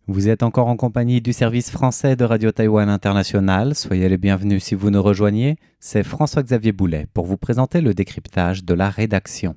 Vous êtes encore en compagnie du service français de Radio Taïwan International. Soyez les bienvenus si vous nous rejoignez. C'est François-Xavier Boulet pour vous présenter le décryptage de la rédaction.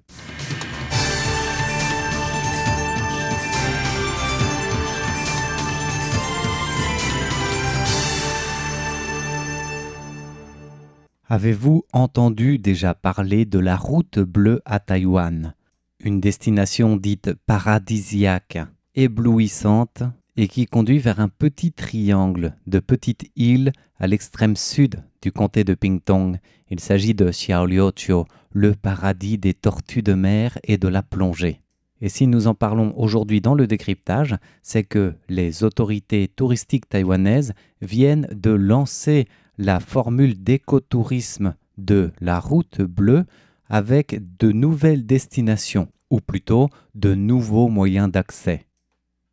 Avez-vous entendu déjà parler de la route bleue à Taïwan? Une destination dite paradisiaque, éblouissante, et qui conduit vers un petit triangle de petites îles à l'extrême sud du comté de Pingtung. Il s'agit de Xiaoliuqiu, le paradis des tortues de mer et de la plongée. Et si nous en parlons aujourd'hui dans le décryptage, c'est que les autorités touristiques taïwanaises viennent de lancer la formule d'écotourisme de la route bleue avec de nouvelles destinations, ou plutôt de nouveaux moyens d'accès.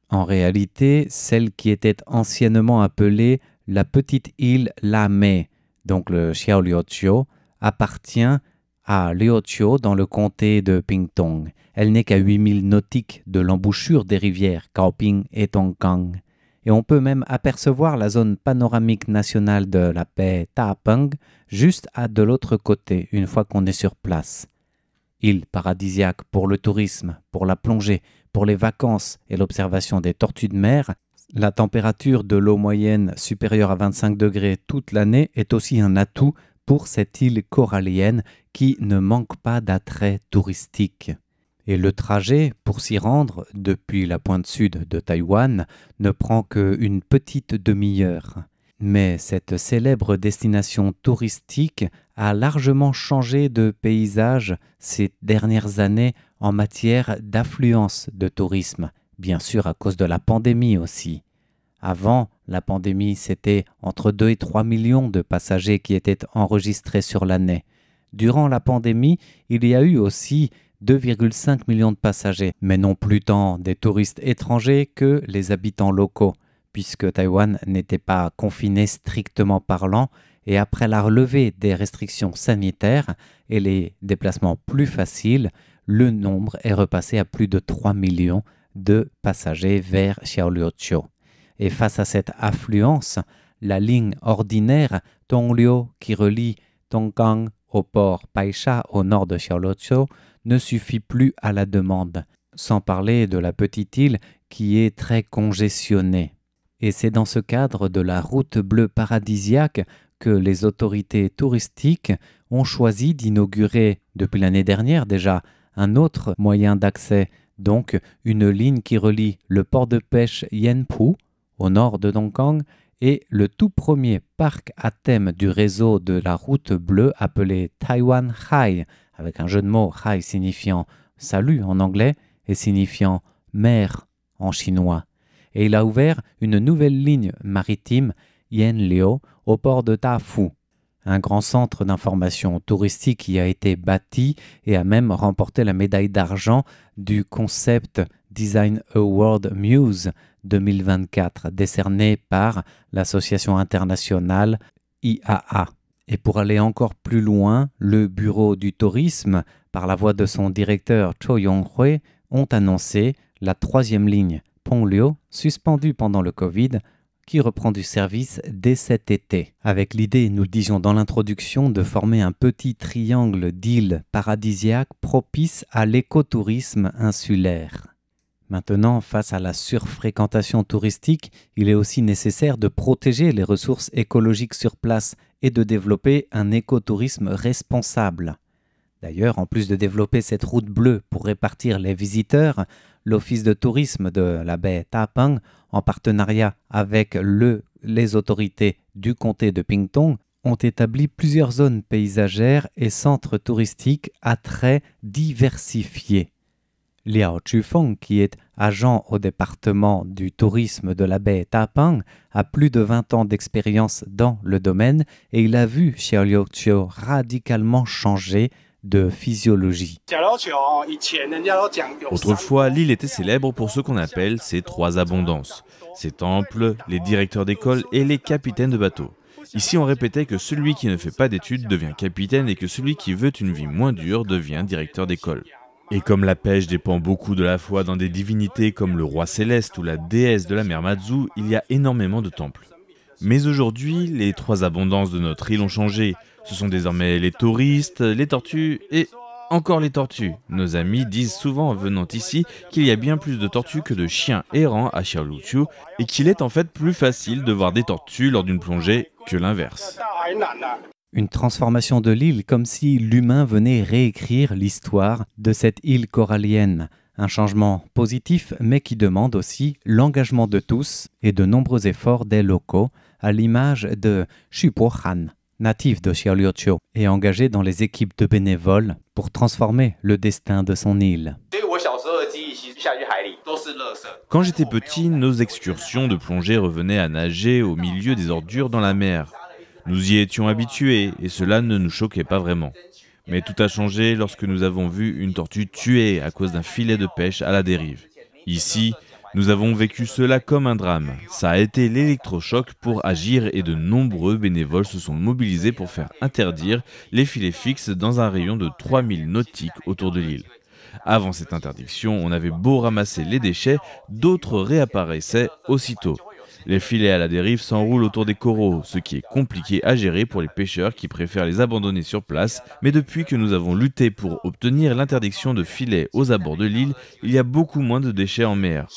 En réalité, celle qui était anciennement appelée la petite île Lamay, donc le Xiaoliuqiu, appartient à Liuqiu dans le comté de Pingtung. Elle n'est qu'à 8000 nautiques de l'embouchure des rivières Kaoping et Tongkang. Et on peut même apercevoir la zone panoramique nationale de la baie Tapeng juste de l'autre côté, une fois qu'on est sur place. Île paradisiaque pour le tourisme, pour la plongée, pour les vacances et l'observation des tortues de mer, la température de l'eau moyenne supérieure à 25 degrés toute l'année est aussi un atout pour cette île corallienne qui ne manque pas d'attrait touristique. Et le trajet pour s'y rendre depuis la pointe sud de Taïwan ne prend qu'une petite demi-heure. Mais cette célèbre destination touristique a largement changé de paysage ces dernières années en matière d'affluence de tourisme, bien sûr à cause de la pandémie aussi. Avant la pandémie, c'était entre 2 et 3 millions de passagers qui étaient enregistrés sur l'année. Durant la pandémie, il y a eu aussi 2,5 millions de passagers, mais non plus tant des touristes étrangers que les habitants locaux, puisque Taïwan n'était pas confiné strictement parlant, et après la relevée des restrictions sanitaires et les déplacements plus faciles, le nombre est repassé à plus de 3 millions de passagers vers Xiaoliuqiu. Et face à cette affluence, la ligne ordinaire Tongliu qui relie Tongkang au port Paisha au nord de Xiaoliuqiu ne suffit plus à la demande, sans parler de la petite île qui est très congestionnée. Et c'est dans ce cadre de la route bleue paradisiaque que les autorités touristiques ont choisi d'inaugurer, depuis l'année dernière déjà, un autre moyen d'accès, donc une ligne qui relie le port de pêche Yanpu, au nord de Tongkang, et le tout premier parc à thème du réseau de la route bleue appelé Taiwan Hai, avec un jeu de mots Hai signifiant salut en anglais et signifiant mer en chinois. Et il a ouvert une nouvelle ligne maritime Yanliu au port de Tafu, un grand centre d'information touristique qui a été bâti et a même remporté la médaille d'argent du Concept Design Award Muse 2024, décerné par l'association internationale IAA. Et pour aller encore plus loin, le Bureau du tourisme, par la voix de son directeur Cho Yong-hui, ont annoncé la 3e ligne Pongliu, suspendue pendant le Covid, qui reprend du service dès cet été, avec l'idée, nous le disions dans l'introduction, de former un petit triangle d'îles paradisiaques propices à l'écotourisme insulaire. Maintenant, face à la surfréquentation touristique, il est aussi nécessaire de protéger les ressources écologiques sur place et de développer un écotourisme responsable. D'ailleurs, en plus de développer cette route bleue pour répartir les visiteurs, l'Office de tourisme de la baie Tapeng, en partenariat avec les autorités du comté de Pingtung, ont établi plusieurs zones paysagères et centres touristiques à très diversifiés. Liao Chufeng, qui est agent au département du tourisme de la baie Tapeng, a plus de 20 ans d'expérience dans le domaine et il a vu Xiaoliuqiu radicalement changer de physiologie. Autrefois, l'île était célèbre pour ce qu'on appelle ses 3 abondances. Ses temples, les directeurs d'école et les capitaines de bateaux. Ici, on répétait que celui qui ne fait pas d'études devient capitaine et que celui qui veut une vie moins dure devient directeur d'école. Et comme la pêche dépend beaucoup de la foi dans des divinités comme le roi céleste ou la déesse de la mer Matsu, il y a énormément de temples. Mais aujourd'hui, les trois abondances de notre île ont changé. Ce sont désormais les touristes, les tortues et encore les tortues. Nos amis disent souvent en venant ici qu'il y a bien plus de tortues que de chiens errants à Xiaoluqiu et qu'il est en fait plus facile de voir des tortues lors d'une plongée que l'inverse. Une transformation de l'île comme si l'humain venait réécrire l'histoire de cette île corallienne. Un changement positif mais qui demande aussi l'engagement de tous et de nombreux efforts des locaux, à l'image de Xu Po-han, natif de Xiaoluqiu et engagé dans les équipes de bénévoles pour transformer le destin de son île. Quand j'étais petit, nos excursions de plongée revenaient à nager au milieu des ordures dans la mer. Nous y étions habitués et cela ne nous choquait pas vraiment. Mais tout a changé lorsque nous avons vu une tortue tuée à cause d'un filet de pêche à la dérive. Ici, nous avons vécu cela comme un drame. Ça a été l'électrochoc pour agir et de nombreux bénévoles se sont mobilisés pour faire interdire les filets fixes dans un rayon de 3000 nautiques autour de l'île. Avant cette interdiction, on avait beau ramasser les déchets, d'autres réapparaissaient aussitôt. Les filets à la dérive s'enroulent autour des coraux, ce qui est compliqué à gérer pour les pêcheurs qui préfèrent les abandonner sur place. Mais depuis que nous avons lutté pour obtenir l'interdiction de filets aux abords de l'île, il y a beaucoup moins de déchets en mer.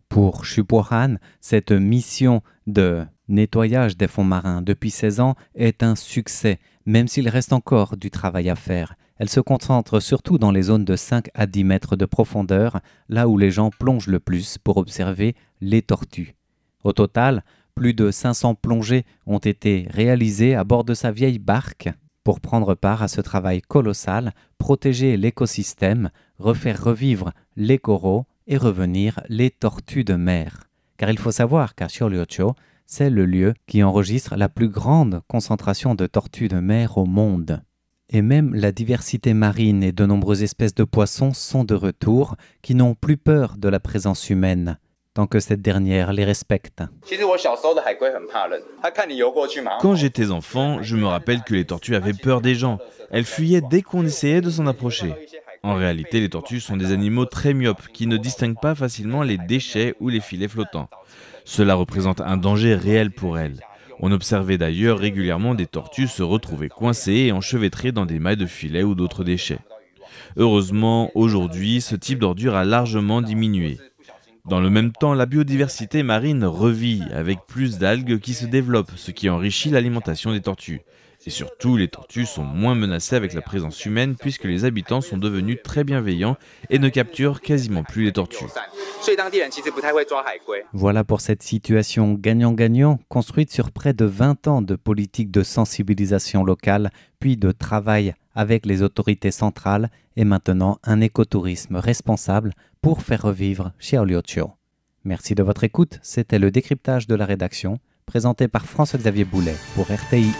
Pour Xu Po-han, cette mission de nettoyage des fonds marins depuis 16 ans est un succès, même s'il reste encore du travail à faire. Elle se concentre surtout dans les zones de 5 à 10 mètres de profondeur, là où les gens plongent le plus pour observer les tortues. Au total, plus de 500 plongées ont été réalisées à bord de sa vieille barque pour prendre part à ce travail colossal, protéger l'écosystème, refaire revivre les coraux et revenir les tortues de mer. Car il faut savoir qu'à Xiaoluqiu, c'est le lieu qui enregistre la plus grande concentration de tortues de mer au monde. Et même la diversité marine et de nombreuses espèces de poissons sont de retour, qui n'ont plus peur de la présence humaine, tant que cette dernière les respecte. Quand j'étais enfant, je me rappelle que les tortues avaient peur des gens. Elles fuyaient dès qu'on essayait de s'en approcher. En réalité, les tortues sont des animaux très myopes qui ne distinguent pas facilement les déchets ou les filets flottants. Cela représente un danger réel pour elles. On observait d'ailleurs régulièrement des tortues se retrouver coincées et enchevêtrées dans des mailles de filets ou d'autres déchets. Heureusement, aujourd'hui, ce type d'ordure a largement diminué. Dans le même temps, la biodiversité marine revit avec plus d'algues qui se développent, ce qui enrichit l'alimentation des tortues. Et surtout, les tortues sont moins menacées avec la présence humaine puisque les habitants sont devenus très bienveillants et ne capturent quasiment plus les tortues. Voilà pour cette situation gagnant-gagnant construite sur près de 20 ans de politique de sensibilisation locale, puis de travail avec les autorités centrales et maintenant un écotourisme responsable pour faire revivre Xiaoluqiu. Merci de votre écoute, c'était le décryptage de la rédaction présenté par François-Xavier Boulet pour RTI.